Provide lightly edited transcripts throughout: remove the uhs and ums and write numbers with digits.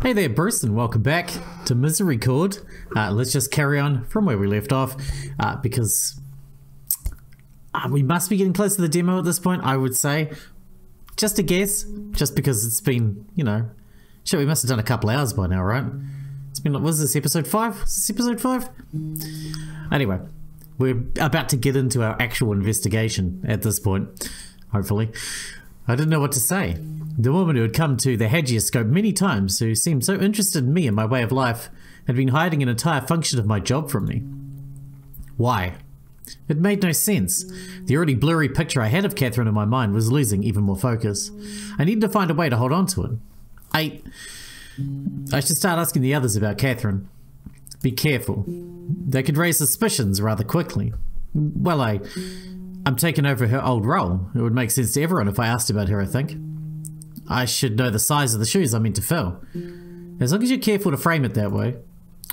Hey there, Bruce, and welcome back to Misericorde. Let's just carry on from where we left off, because we must be getting close to the demo at this point, I would say. Just a guess, just because it's been, you know, shit, we must have done a couple hours by now, right? It's been, what is this, episode 5? Is this episode 5? Anyway, we're about to get into our actual investigation at this point, hopefully. I didn't know what to say. The woman who had come to the hagioscope many times, who seemed so interested in me and my way of life, had been hiding an entire function of my job from me. Why? It made no sense. The already blurry picture I had of Catherine in my mind was losing even more focus. I needed to find a way to hold on to it. I should start asking the others about Catherine. Be careful. They could raise suspicions rather quickly. Well, I'm taking over her old role. It would make sense to everyone if I asked about her, I think. I should know the size of the shoes I'm meant to fill. As long as you're careful to frame it that way.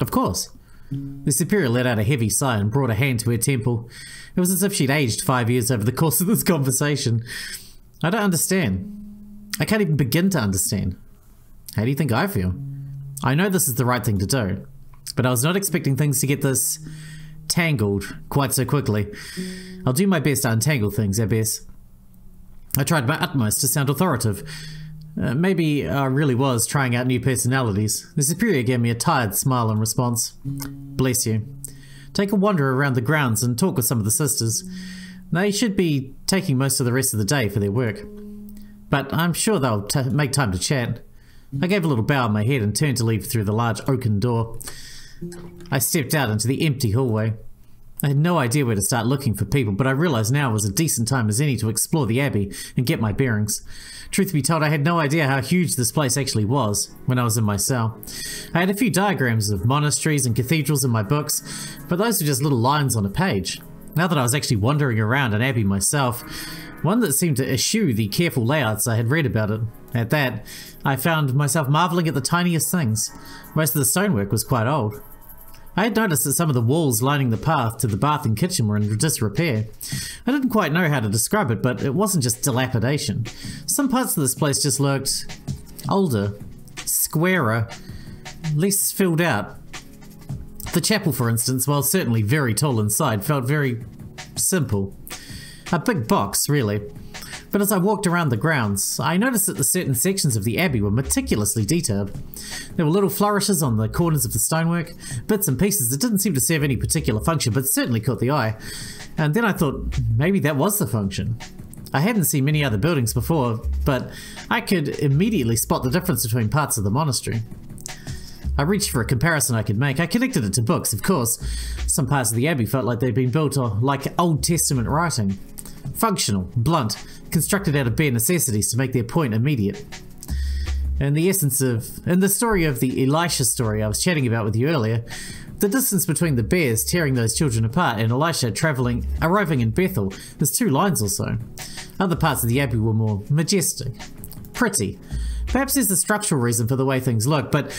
Of course. The superior let out a heavy sigh and brought a hand to her temple. It was as if she'd aged 5 years over the course of this conversation. I don't understand. I can't even begin to understand. How do you think I feel? I know this is the right thing to do, but I was not expecting things to get this tangled quite so quickly. I'll do my best to untangle things, I guess. I tried my utmost to sound authoritative. Maybe I really was trying out new personalities. The superior gave me a tired smile in response. Bless you. Take a wander around the grounds and talk with some of the sisters. They should be taking most of the rest of the day for their work. But I'm sure they'll make time to chat. I gave a little bow in my head and turned to leave through the large oaken door. I stepped out into the empty hallway. I had no idea where to start looking for people, but I realised now was a decent time as any to explore the abbey and get my bearings. Truth be told, I had no idea how huge this place actually was when I was in my cell. I had a few diagrams of monasteries and cathedrals in my books, but those were just little lines on a page. Now that I was actually wandering around an abbey myself, one that seemed to eschew the careful layouts I had read about it. At that, I found myself marvelling at the tiniest things. Most of the stonework was quite old. I had noticed that some of the walls lining the path to the bath and kitchen were in disrepair. I didn't quite know how to describe it, but it wasn't just dilapidation. Some parts of this place just looked older, squarer, less filled out. The chapel, for instance, while certainly very tall inside, felt very simple. A big box, really. But as I walked around the grounds, I noticed that the certain sections of the abbey were meticulously detailed. There were little flourishes on the corners of the stonework, bits and pieces that didn't seem to serve any particular function, but certainly caught the eye. And then I thought, maybe that was the function. I hadn't seen many other buildings before, but I could immediately spot the difference between parts of the monastery. I reached for a comparison I could make. I connected it to books, of course. Some parts of the abbey felt like they'd been built like Old Testament writing. Functional, blunt, constructed out of bare necessities to make their point immediate. In the story of the Elisha story I was chatting about with you earlier, the distance between the bears tearing those children apart and Elisha arriving in Bethel is 2 lines or so. Other parts of the abbey were more majestic, pretty. Perhaps there's a structural reason for the way things look, but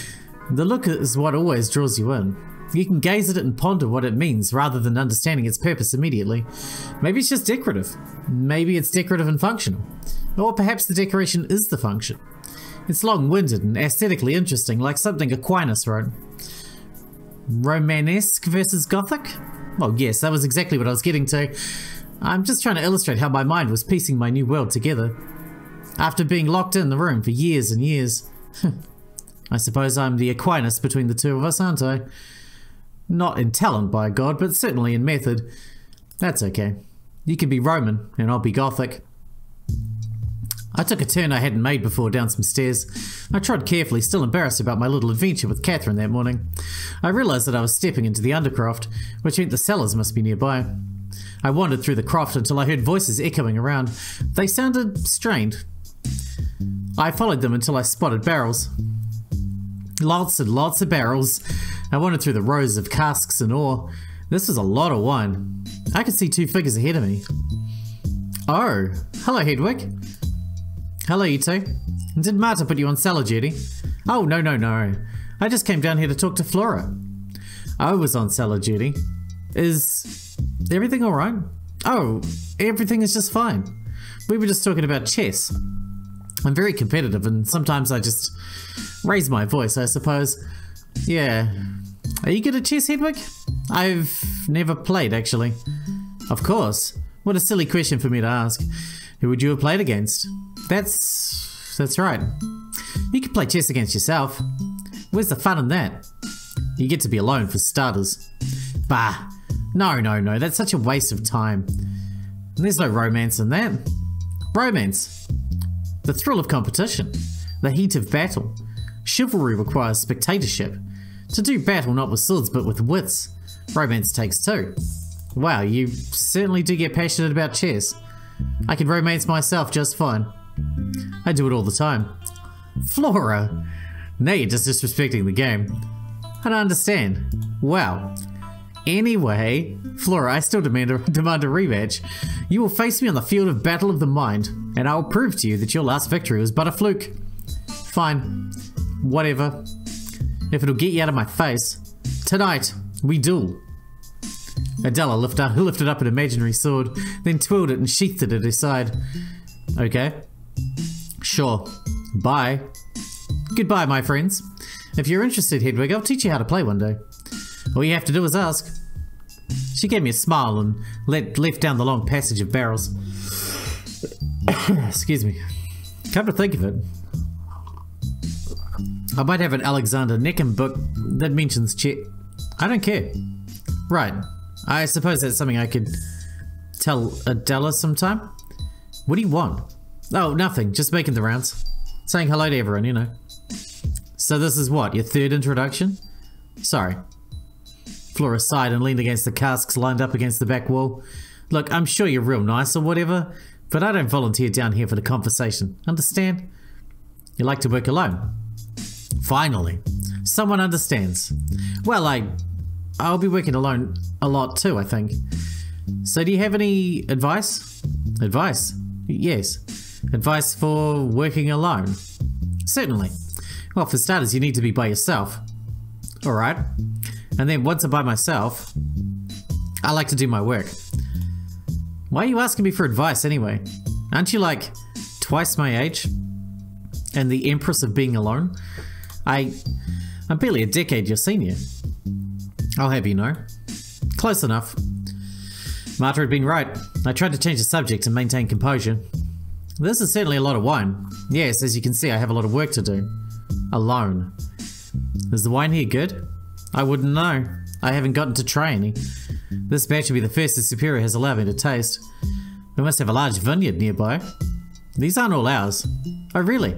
the look is what always draws you in. You can gaze at it and ponder what it means rather than understanding its purpose immediately. Maybe it's just decorative. Maybe it's decorative and functional. Or perhaps the decoration is the function. It's long-winded and aesthetically interesting, like something Aquinas wrote. Romanesque versus Gothic? Well, yes, that was exactly what I was getting to. I'm just trying to illustrate how my mind was piecing my new world together. After being locked in the room for years and years. I suppose I'm the Aquinas between the two of us, aren't I? Not in talent, by God, but certainly in method. That's okay. You can be Roman, and I'll be Gothic. I took a turn I hadn't made before down some stairs. I trod carefully, still embarrassed about my little adventure with Catherine that morning. I realised that I was stepping into the undercroft, which meant the cellars must be nearby. I wandered through the croft until I heard voices echoing around. They sounded strained. I followed them until I spotted barrels. Lots and lots of barrels. I wandered through the rows of casks and ore. This was a lot of wine. I could see 2 figures ahead of me. Oh, hello Hedwig. Hello you two. Did Marta put you on cellar duty? Oh, no. I just came down here to talk to Flora. I was on cellar duty. Is everything alright? Oh, everything is just fine. We were just talking about chess. I'm very competitive and sometimes I just raise my voice, I suppose. Yeah. Are you good at chess, Hedwig? I've never played, actually. Of course. What a silly question for me to ask. Who would you have played against? That's right. You can play chess against yourself. Where's the fun in that? You get to be alone for starters. Bah. No, that's such a waste of time. There's no romance in that. Romance. The thrill of competition. The heat of battle. Chivalry requires spectatorship. To do battle not with swords but with wits. Romance takes two. Wow, you certainly do get passionate about chess. I can romance myself just fine. I do it all the time. Flora! Now you're just disrespecting the game. I don't understand. Wow. Anyway, Flora, I still demand a rematch. You will face me on the field of battle of the mind, and I will prove to you that your last victory was but a fluke. Fine. Whatever. If it'll get you out of my face. Tonight, we duel. Adela lifted up an imaginary sword, then twirled it and sheathed it at her side. Okay. Sure. Bye. Goodbye, my friends. If you're interested, Hedwig, I'll teach you how to play one day. All you have to do is ask. She gave me a smile and left down the long passage of barrels. Excuse me. Come to think of it, I might have an Alexander Neckham book that mentions chess. I don't care. Right. I suppose that's something I could tell Adela sometime. What do you want? Oh, nothing. Just making the rounds. Saying hello to everyone, you know. So this is what, your third introduction? Sorry. Flora sighed and leaned against the casks lined up against the back wall. Look, I'm sure you're real nice or whatever, but I don't volunteer down here for the conversation. Understand? You like to work alone. Finally. Someone understands. Well, I'll be working alone a lot too, I think. So do you have any advice? Advice? Yes. Advice for working alone? Certainly. Well, for starters, you need to be by yourself. Alright. And then once I'm by myself, I like to do my work. Why are you asking me for advice anyway? Aren't you like twice my age? And the empress of being alone? I'm barely a decade your senior. I'll have you know. Close enough. Marta had been right. I tried to change the subject and maintain composure. This is certainly a lot of wine. Yes, as you can see, I have a lot of work to do. Alone. Is the wine here good? I wouldn't know. I haven't gotten to try any. This batch will be the first the Superior has allowed me to taste. We must have a large vineyard nearby. These aren't all ours. Oh really?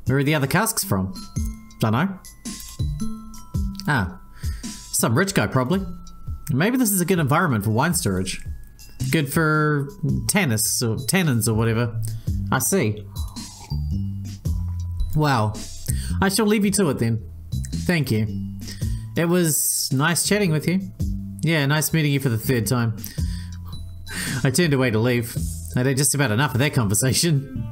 Where are the other casks from? Dunno. Ah. Some rich guy probably. Maybe this is a good environment for wine storage. Good for tannins or whatever. I see. Wow. I shall leave you to it then. Thank you. It was nice chatting with you. Yeah, nice meeting you for the third time. I turned away to leave. I'd had just about enough of that conversation.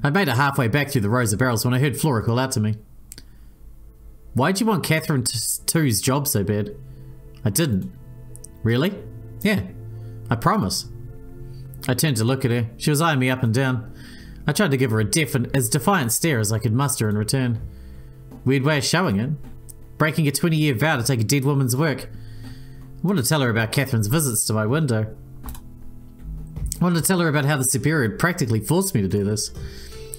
I made it halfway back through the rows of barrels when I heard Flora call out to me. Why'd you want Catherine 2's job so bad? I didn't. Really? Yeah. I promise. I turned to look at her. She was eyeing me up and down. I tried to give her as defiant stare as I could muster in return. Weird way of showing it. Breaking a 20-year vow to take a dead woman's work. I wanted to tell her about Catherine's visits to my window. I wanted to tell her about how the Superior had practically forced me to do this.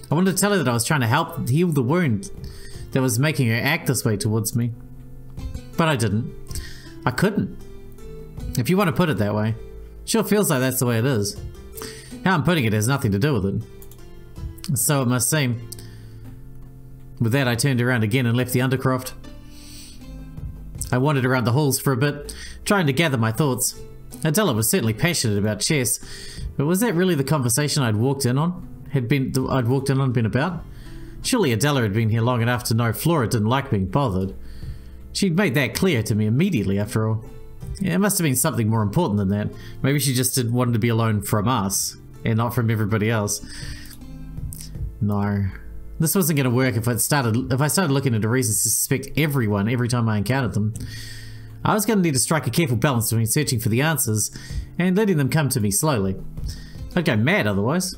I wanted to tell her that I was trying to help heal the wound that was making her act this way towards me. But I didn't. I couldn't. If you want to put it that way. Sure feels like that's the way it is. How I'm putting it has nothing to do with it. So it must seem. With that, I turned around again and left the Undercroft. I wandered around the halls for a bit, trying to gather my thoughts. Adela was certainly passionate about chess, but was that really the conversation I'd walked in on? Been about? Surely Adela had been here long enough to know Flora didn't like being bothered. She'd made that clear to me immediately, after all. Yeah, it must have been something more important than that. Maybe she just didn't want to be alone from us, and not from everybody else. No. This wasn't going to work if I started looking into reasons to suspect everyone every time I encountered them. I was going to need to strike a careful balance between searching for the answers and letting them come to me slowly. I'd go mad otherwise.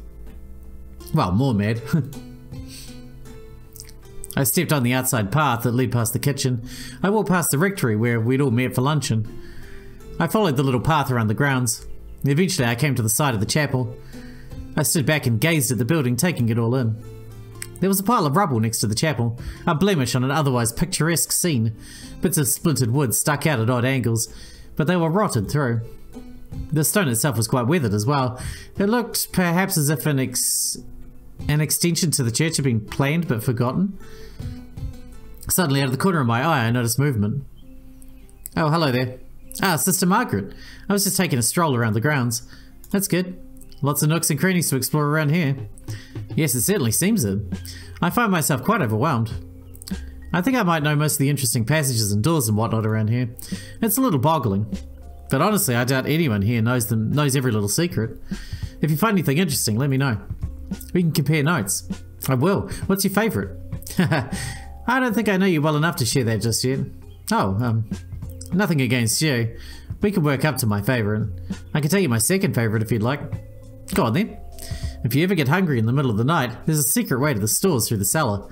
Well, more mad. I stepped on the outside path that led past the kitchen. I walked past the rectory where we'd all met for luncheon. I followed the little path around the grounds. Eventually I came to the side of the chapel. I stood back and gazed at the building, taking it all in. There was a pile of rubble next to the chapel, a blemish on an otherwise picturesque scene. Bits of splintered wood stuck out at odd angles, but they were rotted through. The stone itself was quite weathered as well. It looked perhaps as if an extension to the church had been planned but forgotten. Suddenly, out of the corner of my eye, I noticed movement. Oh, hello there. Ah, Sister Margaret. I was just taking a stroll around the grounds. That's good. Lots of nooks and crannies to explore around here. Yes, it certainly seems it. I find myself quite overwhelmed. I think I might know most of the interesting passages and doors and whatnot around here. It's a little boggling. But honestly, I doubt anyone here knows every little secret. If you find anything interesting, let me know. We can compare notes. I will. What's your favourite? I don't think I know you well enough to share that just yet. Oh, nothing against you. We can work up to my favourite. I can tell you my second favourite if you'd like. Go on then. If you ever get hungry in the middle of the night, there's a secret way to the stores through the cellar.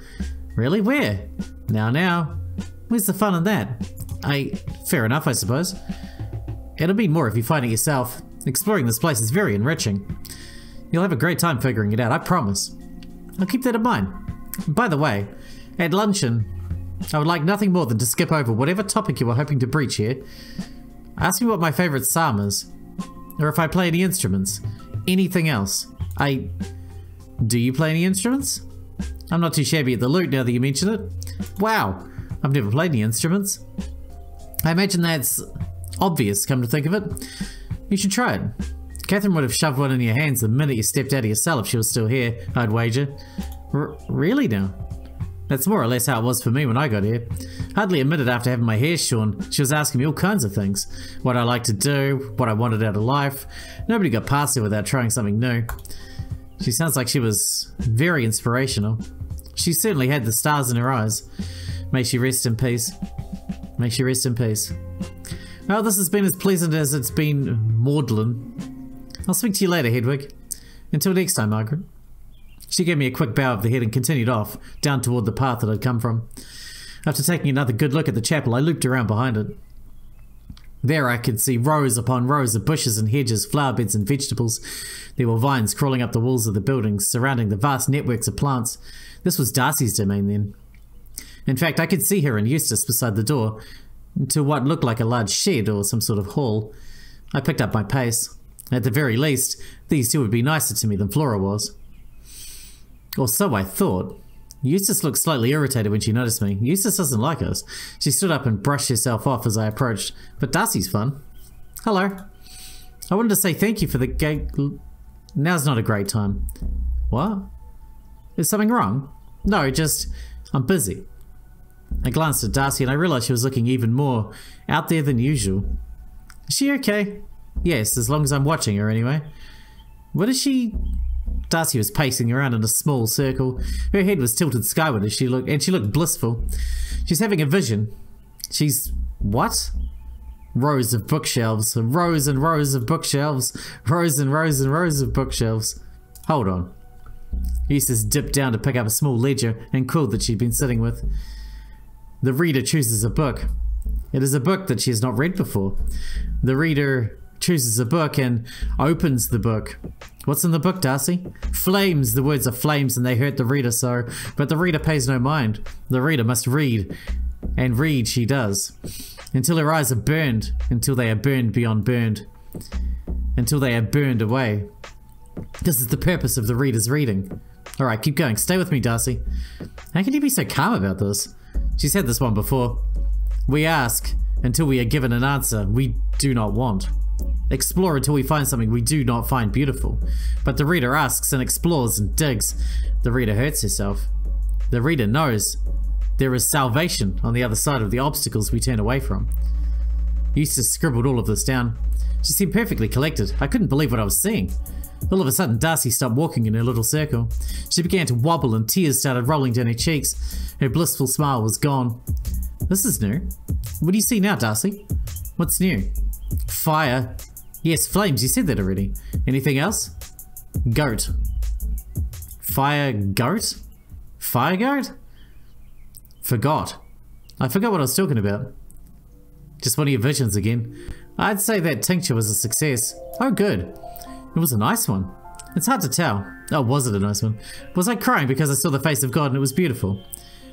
Really? Where? Now. Where's the fun in that? Fair enough, I suppose. It'll be more if you find it yourself. Exploring this place is very enriching. You'll have a great time figuring it out, I promise. I'll keep that in mind. By the way, at luncheon, I would like nothing more than to skip over whatever topic you were hoping to breach here. Ask me what my favourite psalm is, or if I play any instruments. Anything else. Do you play any instruments? I'm not too shabby at the lute now that you mention it. Wow, I've never played any instruments. I imagine that's obvious, come to think of it. You should try it. Catherine would have shoved one in your hands the minute you stepped out of your cell if she was still here, I'd wager. Really now? That's more or less how it was for me when I got here. Hardly a minute after having my hair shorn, she was asking me all kinds of things. What I liked to do, what I wanted out of life. Nobody got past her without trying something new. She sounds like she was very inspirational. She certainly had the stars in her eyes. May she rest in peace. May she rest in peace. Well, this has been as pleasant as it's been maudlin. I'll speak to you later, Hedwig. Until next time, Margaret. She gave me a quick bow of the head and continued off, down toward the path that I'd come from. After taking another good look at the chapel, I looped around behind it. There I could see rows upon rows of bushes and hedges, flower beds and vegetables. There were vines crawling up the walls of the buildings, surrounding the vast networks of plants. This was Darcy's domain then. In fact, I could see her and Eustace beside the door, to what looked like a large shed or some sort of hall. I picked up my pace. At the very least, these two would be nicer to me than Flora was. Or so I thought. Eustace looked slightly irritated when she noticed me. Eustace doesn't like us. She stood up and brushed herself off as I approached. But Darcy's fun. Hello. I wanted to say thank you for the gate. Now's not a great time. What? Is something wrong? No, just I'm busy. I glanced at Darcy and I realized she was looking even more out there than usual. Is she okay? Yes, as long as I'm watching her anyway. What is she... Darcy was pacing around in a small circle. Her head was tilted skyward as she looked blissful. She's having a vision. She's... what? Rows of bookshelves. Rows and rows of bookshelves. Rows and rows and rows of bookshelves. Hold on. Eustace dipped down to pick up a small ledger and quill that she'd been sitting with. The reader chooses a book. It is a book that she has not read before. The reader chooses a book and opens the book. What's in the book, Darcy? Flames. The words are flames and they hurt the reader so, but the reader pays no mind. The reader must read, and read she does. Until her eyes are burned, until they are burned beyond burned. Until they are burned away. This is the purpose of the reader's reading. Alright, keep going. Stay with me, Darcy. How can you be so calm about this? She's had this one before. We ask until we are given an answer we do not want. Explore until we find something we do not find beautiful. But the reader asks and explores and digs. The reader hurts herself. The reader knows there is salvation on the other side of the obstacles we turn away from. Eustace scribbled all of this down. She seemed perfectly collected. I couldn't believe what I was seeing. All of a sudden, Darcy stopped walking in her little circle. She began to wobble and tears started rolling down her cheeks. Her blissful smile was gone. This is new. What do you see now, Darcy? What's new? Fire. Yes, flames, you said that already. Anything else? Goat. Fire goat? Fire goat? Forgot. I forgot what I was talking about. Just one of your visions again. I'd say that tincture was a success. Oh, good. It was a nice one. It's hard to tell. Oh, was it a nice one? Was I crying because I saw the face of God and it was beautiful?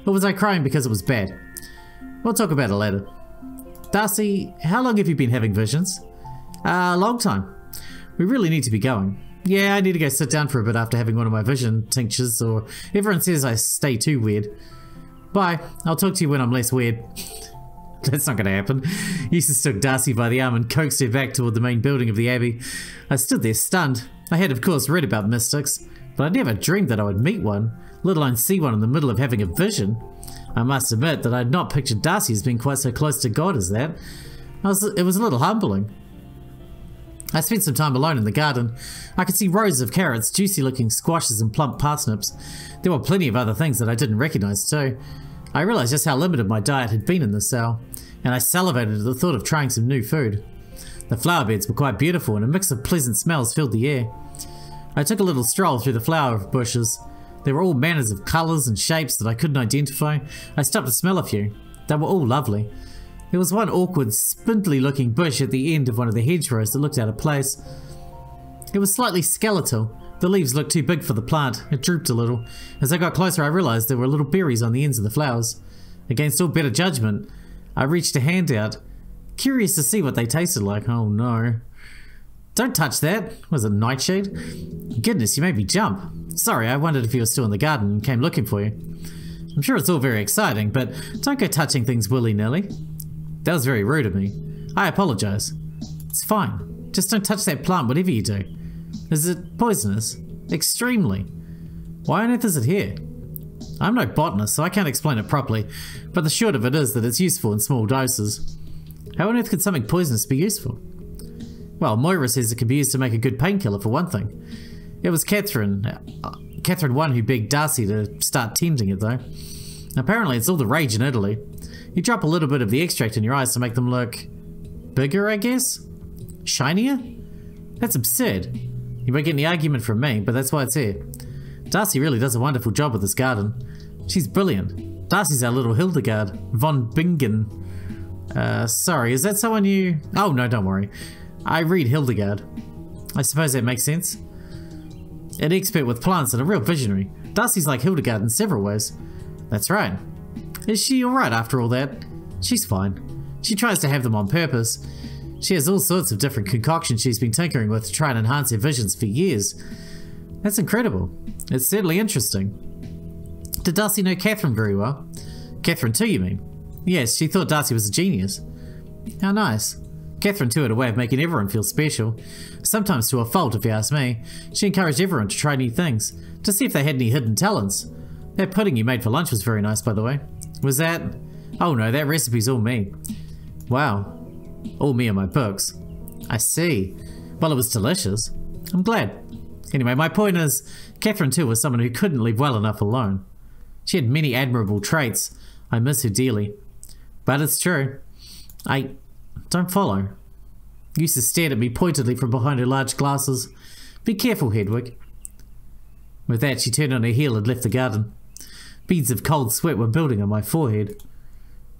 Or was I crying because it was bad? We'll talk about it later. Darcy, how long have you been having visions? A long time. We really need to be going. Yeah, I need to go sit down for a bit after having one of my vision tinctures, or everyone says I stay too weird. Bye. I'll talk to you when I'm less weird. That's not going to happen. Eustace took Darcy by the arm and coaxed her back toward the main building of the Abbey. I stood there stunned. I had of course read about mystics, but I never dreamed that I would meet one, let alone see one in the middle of having a vision. I must admit that I had not pictured Darcy as being quite so close to God as that. It was a little humbling. I spent some time alone in the garden. I could see rows of carrots, juicy looking squashes and plump parsnips. There were plenty of other things that I didn't recognise too. I realised just how limited my diet had been in the cell, and I salivated at the thought of trying some new food. The flower beds were quite beautiful and a mix of pleasant smells filled the air. I took a little stroll through the flower bushes. There were all manners of colours and shapes that I couldn't identify. I stopped to smell a few. They were all lovely. There was one awkward, spindly looking bush at the end of one of the hedgerows that looked out of place. It was slightly skeletal. The leaves looked too big for the plant. It drooped a little. As I got closer I realised there were little berries on the ends of the flowers. Against all better judgment, I reached a hand out, curious to see what they tasted like. Oh no. Don't touch that. Was it nightshade? Goodness, you made me jump. Sorry, I wondered if you were still in the garden and came looking for you. I'm sure it's all very exciting, but don't go touching things willy-nilly. That was very rude of me. I apologise. It's fine. Just don't touch that plant, whatever you do. Is it poisonous? Extremely. Why on earth is it here? I'm no botanist, so I can't explain it properly, but the short of it is that it's useful in small doses. How on earth could something poisonous be useful? Well, Moira says it could be used to make a good painkiller for one thing. It was Catherine 1 who begged Darcy to start tending it though. Apparently it's all the rage in Italy. You drop a little bit of the extract in your eyes to make them look bigger, I guess? Shinier? That's absurd. You won't get any argument from me, but that's why it's here. Darcy really does a wonderful job with this garden. She's brilliant. Darcy's our little Hildegard von Bingen. Sorry, is that someone you... Oh no, don't worry. I read Hildegard. I suppose that makes sense. An expert with plants and a real visionary. Darcy's like Hildegard in several ways. That's right. Is she alright after all that? She's fine. She tries to have them on purpose. She has all sorts of different concoctions she's been tinkering with to try and enhance her visions for years. That's incredible. It's certainly interesting. Did Darcy know Catherine very well? Catherine too, you mean? Yes, she thought Darcy was a genius. How nice. Catherine too had a way of making everyone feel special. Sometimes to a fault, if you ask me. She encouraged everyone to try new things, to see if they had any hidden talents. That pudding you made for lunch was very nice, by the way. Was that... Oh no, that recipe's all me. Wow. All me and my books. I see. Well, it was delicious. I'm glad. Anyway, my point is, Catherine too was someone who couldn't leave well enough alone. She had many admirable traits. I miss her dearly. But it's true. I don't follow. Eustace stared at me pointedly from behind her large glasses. Be careful, Hedwig. With that, she turned on her heel and left the garden. Beads of cold sweat were building on my forehead.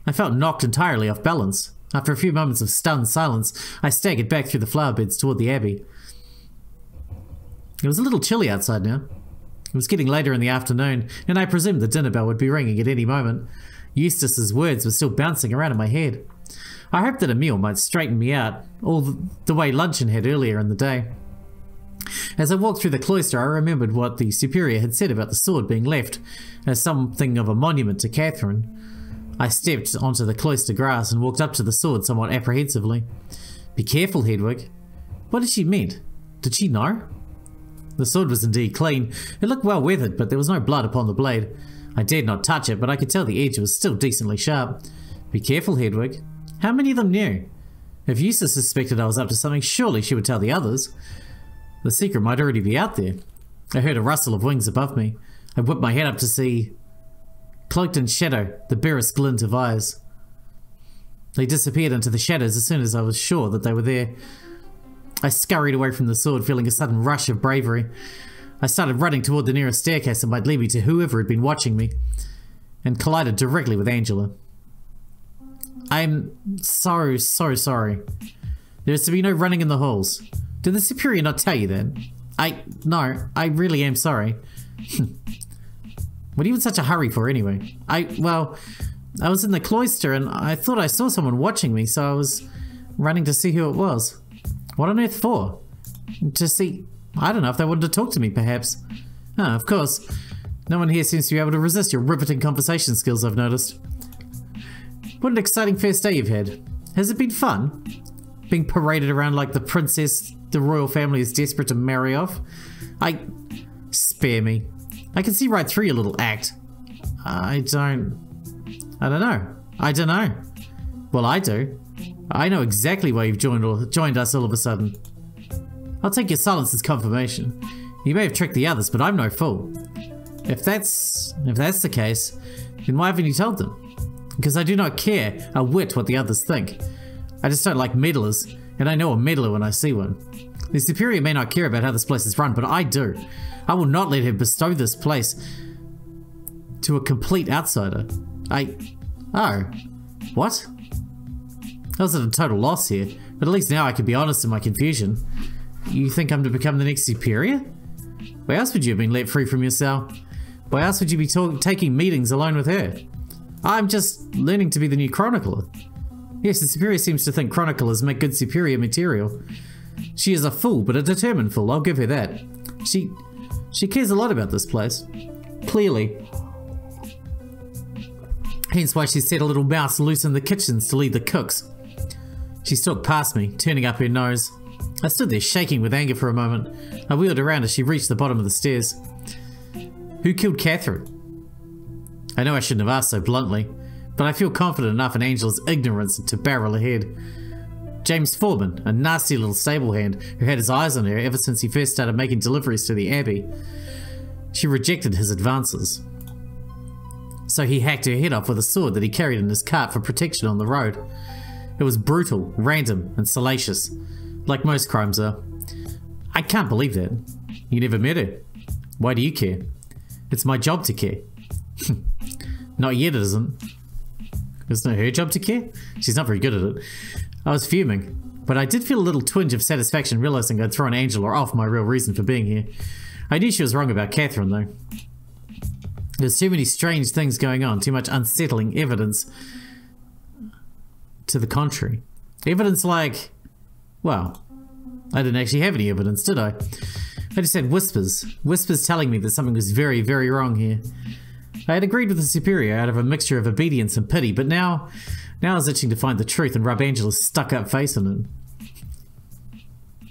I felt knocked entirely off balance. After a few moments of stunned silence, I staggered back through the flower beds toward the Abbey. It was a little chilly outside now. It was getting later in the afternoon, and I presumed the dinner bell would be ringing at any moment. Eustace's words were still bouncing around in my head. I hoped that a meal might straighten me out, all the way luncheon had earlier in the day. As I walked through the cloister, I remembered what the superior had said about the sword being left as something of a monument to Catherine. I stepped onto the cloister grass and walked up to the sword somewhat apprehensively. Be careful, Hedwig. What did she mean? Did she know? The sword was indeed clean. It looked well weathered, but there was no blood upon the blade. I dared not touch it, but I could tell the edge was still decently sharp. Be careful, Hedwig. How many of them knew? If Eustace suspected I was up to something, surely she would tell the others. The secret might already be out there. I heard a rustle of wings above me. I whipped my head up to see, cloaked in shadow, the barest glint of eyes. They disappeared into the shadows as soon as I was sure that they were there. I scurried away from the sword, feeling a sudden rush of bravery. I started running toward the nearest staircase that might lead me to whoever had been watching me. and collided directly with Angela. I'm so sorry. There is to be no running in the halls. Did the Superior not tell you that? No, I really am sorry. What are you in such a hurry for anyway? Well, I was in the cloister and I thought I saw someone watching me, so I was running to see who it was. What on earth for? To see, I don't know if they wanted to talk to me, perhaps. Of course. No one here seems to be able to resist your riveting conversation skills, I've noticed. What an exciting first day you've had. Has it been fun? Being paraded around like the princess the royal family is desperate to marry off? Spare me. I can see right through your little act. I don't know. Well, I do. I know exactly why you've joined us all of a sudden. I'll take your silence as confirmation. You may have tricked the others, but I'm no fool. If that's the case, then why haven't you told them? Because I do not care a whit what the others think. I just don't like meddlers, and I know a meddler when I see one. The Superior may not care about how this place is run, but I do. I will not let him bestow this place to a complete outsider. Oh. What? I was at a total loss here, but at least now I can be honest in my confusion. You think I'm to become the next Superior? Why else would you have been let free from your cell? Why else would you be taking meetings alone with her? I'm just learning to be the new Chronicler. Yes, the Superior seems to think Chroniclers make good Superior material. She is a fool, but a determined fool, I'll give her that. She cares a lot about this place. Clearly. Hence why she set a little mouse loose in the kitchens to lead the cooks. She stalked past me, turning up her nose. I stood there shaking with anger for a moment. I wheeled around as she reached the bottom of the stairs. Who killed Catherine? I know I shouldn't have asked so bluntly, but I feel confident enough in Angela's ignorance to barrel ahead. James Foreman, a nasty little stable hand who had his eyes on her ever since he first started making deliveries to the Abbey. She rejected his advances. So he hacked her head off with a sword that he carried in his cart for protection on the road. It was brutal, random, and salacious, like most crimes are. I can't believe that. You never met her. Why do you care? It's my job to care. Not yet, it isn't. Isn't it her job to care? She's not very good at it. I was fuming, but I did feel a little twinge of satisfaction realizing I'd thrown Angela off my real reason for being here. I knew she was wrong about Catherine, though. There's too many strange things going on, too much unsettling evidence to the contrary. Evidence like... well, I didn't actually have any evidence, did I? I just had whispers. Whispers telling me that something was very, very wrong here. I had agreed with the Superior out of a mixture of obedience and pity, but now I was itching to find the truth and rub Angela's stuck-up face on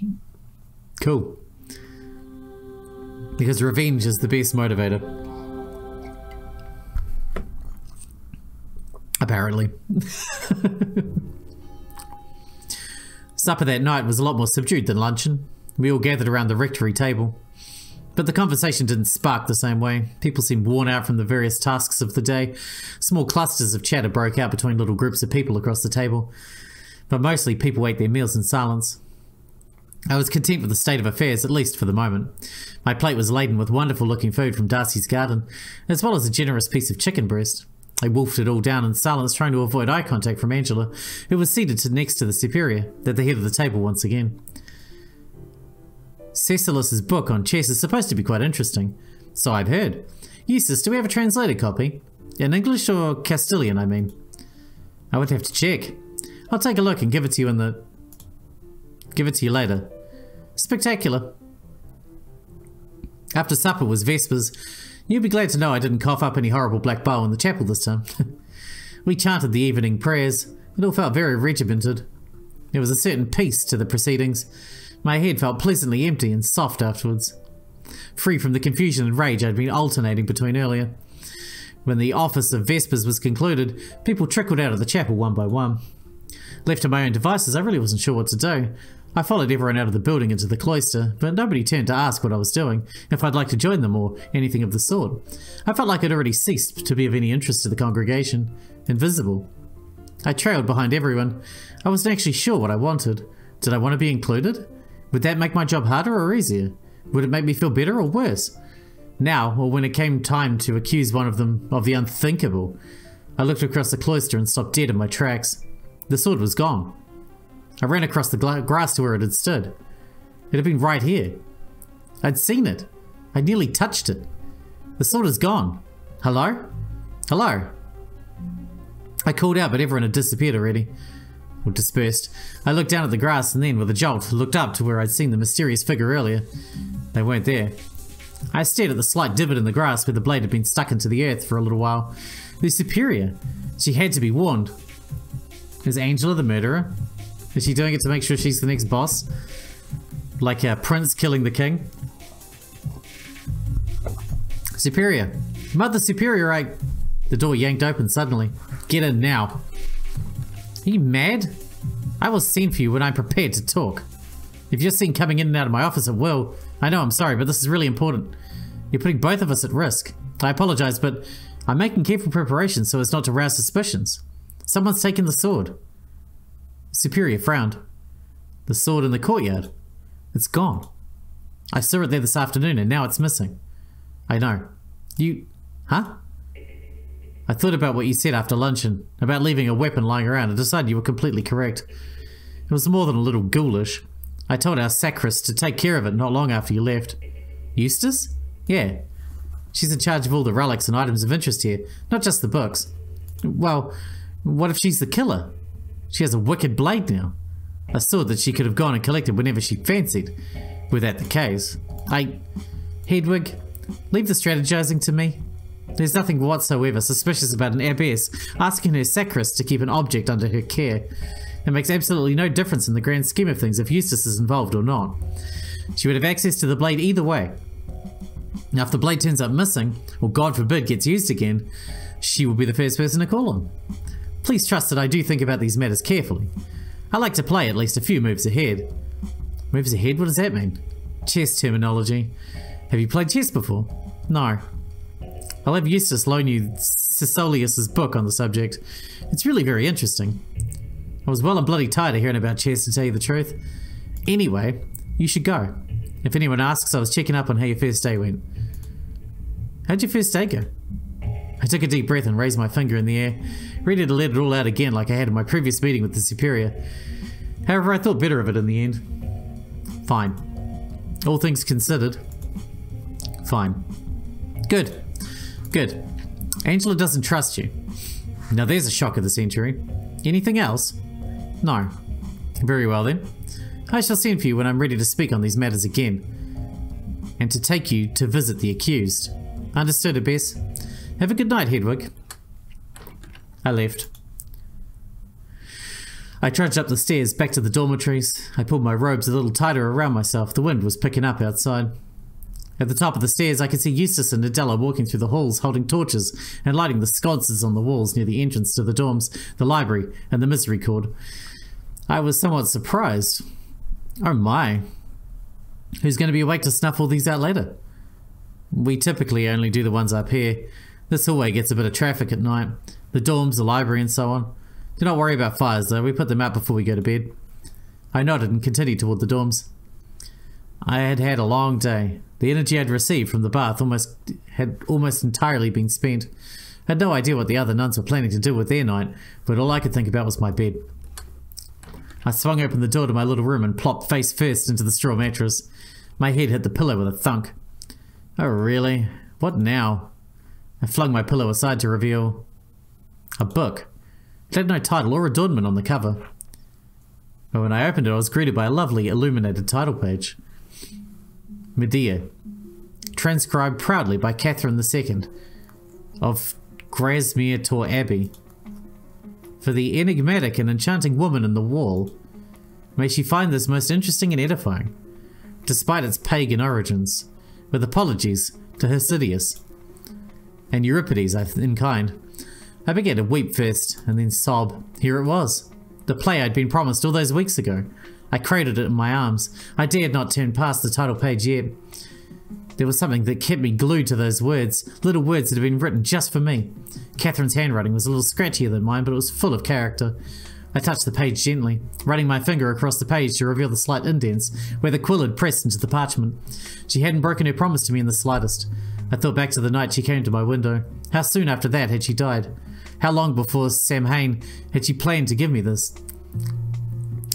it. Cool. Because revenge is the best motivator. Apparently. Supper that night was a lot more subdued than luncheon. We all gathered around the rectory table. But the conversation didn't spark the same way. People seemed worn out from the various tasks of the day. Small clusters of chatter broke out between little groups of people across the table. But mostly people ate their meals in silence. I was content with the state of affairs, at least for the moment. My plate was laden with wonderful-looking food from Darcy's garden, as well as a generous piece of chicken breast. I wolfed it all down in silence, trying to avoid eye contact from Angela, who was seated next to the Superior, at the head of the table once again. Cecilus's book on chess is supposed to be quite interesting. So I've heard. Eustace, do we have a translated copy? In English or Castilian, I mean? I would have to check. I'll take a look and give it to you give it to you later. Spectacular. After supper was Vespers. You'll be glad to know I didn't cough up any horrible black bile in the chapel this time. We chanted the evening prayers. It all felt very regimented. There was a certain peace to the proceedings. My head felt pleasantly empty and soft afterwards, free from the confusion and rage I'd been alternating between earlier. When the office of Vespers was concluded, people trickled out of the chapel one by one. Left to my own devices, I really wasn't sure what to do. I followed everyone out of the building into the cloister, but nobody turned to ask what I was doing, if I'd like to join them or anything of the sort. I felt like I'd already ceased to be of any interest to the congregation. Invisible. I trailed behind everyone. I wasn't actually sure what I wanted. Did I want to be included? Would that make my job harder or easier? Would it make me feel better or worse? Now, or when it came time to accuse one of them of the unthinkable, I looked across the cloister and stopped dead in my tracks. The sword was gone. I ran across the grass to where it had stood. It had been right here. I'd seen it. I nearly touched it. The sword is gone. Hello? Hello? I called out, but everyone had disappeared already. Or dispersed. I looked down at the grass and then, with a jolt, looked up to where I'd seen the mysterious figure earlier. They weren't there. I stared at the slight divot in the grass where the blade had been stuck into the earth for a little while. The superior. She had to be warned. Is Angela the murderer? Is she doing it to make sure she's the next boss? Like a prince killing the king? Superior. Mother Superior, The door yanked open suddenly. Get in now. Are you mad? I will send for you when I'm prepared to talk. If you're seen coming in and out of my office at will, I know I'm sorry, but this is really important. You're putting both of us at risk. I apologize, but I'm making careful preparations so as not to rouse suspicions. Someone's taken the sword. Superior frowned. The sword in the courtyard. It's gone. I saw it there this afternoon and now it's missing. I know. You... Huh? I thought about what you said after luncheon, about leaving a weapon lying around, and decided you were completely correct. It was more than a little ghoulish. I told our sacrist to take care of it not long after you left. Eustace? Yeah. She's in charge of all the relics and items of interest here, not just the books. Well, what if she's the killer? She has a wicked blade now. A sword that she could have gone and collected whenever she fancied. Were that the case. Hedwig, leave the strategizing to me. There's nothing whatsoever suspicious about an abbess asking her sacrist to keep an object under her care. It makes absolutely no difference in the grand scheme of things if Eustace is involved or not. She would have access to the blade either way. Now if the blade turns up missing, or God forbid gets used again, she will be the first person to call on. Please trust that I do think about these matters carefully. I like to play at least a few moves ahead. Moves ahead? What does that mean? Chess terminology. Have you played chess before? No. I'll have Eustace loan you Sisolius's book on the subject. It's really very interesting. I was well and bloody tired of hearing about chess, to tell you the truth. Anyway, you should go. If anyone asks, I was checking up on how your first day went. How'd your first day go? I took a deep breath and raised my finger in the air, ready to let it all out again like I had in my previous meeting with the Superior. However, I thought better of it in the end. Fine. All things considered. Fine. Good. Good. Angela doesn't trust you. Now there's a shock of the century. Anything else? No. Very well then. I shall send for you when I'm ready to speak on these matters again. And to take you to visit the accused. Understood, Abbess? Have a good night, Hedwig. I left. I trudged up the stairs back to the dormitories. I pulled my robes a little tighter around myself. The wind was picking up outside. At the top of the stairs, I could see Eustace and Adela walking through the halls holding torches and lighting the sconces on the walls near the entrance to the dorms, the library, and the Misericorde. I was somewhat surprised. Oh my. Who's going to be awake to snuff all these out later? We typically only do the ones up here. This hallway gets a bit of traffic at night. The dorms, the library, and so on. Do not worry about fires though, we put them out before we go to bed. I nodded and continued toward the dorms. I had had a long day. The energy I'd received from the bath had almost entirely been spent. I had no idea what the other nuns were planning to do with their night, but all I could think about was my bed. I swung open the door to my little room and plopped face first into the straw mattress. My head hit the pillow with a thunk. Oh really? What now? I flung my pillow aside to reveal a book. It had no title or adornment on the cover. But when I opened it, I was greeted by a lovely illuminated title page. Medea, transcribed proudly by Catherine II of Grasmere Tor Abbey. For the enigmatic and enchanting woman in the wall, may she find this most interesting and edifying, despite its pagan origins, with apologies to Hesidius and Euripides in kind. I began to weep first, and then sob. Here it was, the play I'd been promised all those weeks ago. I cradled it in my arms. I dared not turn past the title page yet. There was something that kept me glued to those words, little words that had been written just for me. Catherine's handwriting was a little scratchier than mine, but it was full of character. I touched the page gently, running my finger across the page to reveal the slight indents where the quill had pressed into the parchment. She hadn't broken her promise to me in the slightest. I thought back to the night she came to my window. How soon after that had she died? How long before Samhain had she planned to give me this?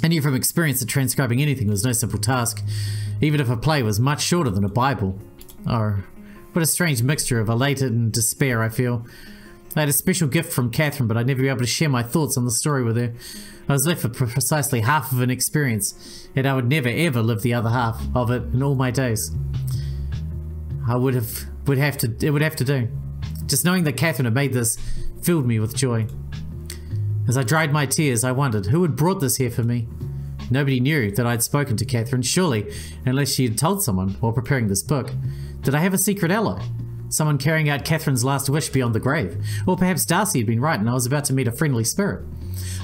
I knew from experience that transcribing anything was no simple task, even if a play was much shorter than a Bible. Oh, what a strange mixture of elated and despair I feel. I had a special gift from Catherine, but I'd never be able to share my thoughts on the story with her. I was left with precisely half of an experience, yet I would never ever live the other half of it in all my days. It would have to do. Just knowing that Catherine had made this filled me with joy. As I dried my tears, I wondered who had brought this here for me. Nobody knew that I had spoken to Catherine, surely, unless she had told someone while preparing this book. Did I have a secret ally? Someone carrying out Catherine's last wish beyond the grave? Or perhaps Darcy had been right and I was about to meet a friendly spirit.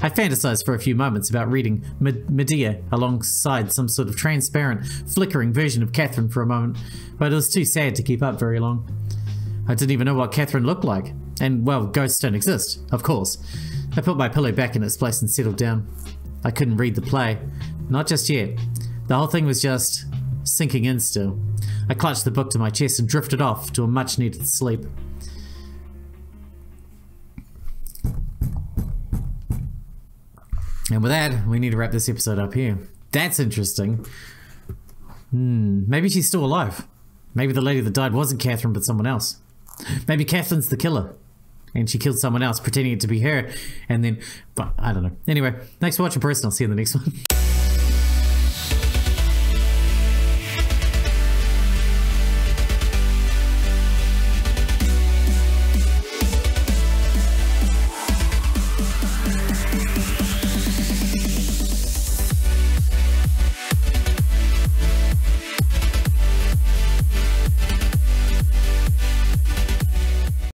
I fantasized for a few moments about reading Medea alongside some sort of transparent, flickering version of Catherine for a moment, but it was too sad to keep up very long. I didn't even know what Catherine looked like. And, well, ghosts don't exist, of course. I put my pillow back in its place and settled down. I couldn't read the play. Not just yet. The whole thing was just sinking in still. I clutched the book to my chest and drifted off to a much-needed sleep. And with that, we need to wrap this episode up here. That's interesting. Maybe she's still alive. Maybe the lady that died wasn't Catherine, but someone else. Maybe Catherine's the killer. And she killed someone else, pretending it to be her. And then, but I don't know. Anyway, thanks for watching, Preston. I'll see you in the next one.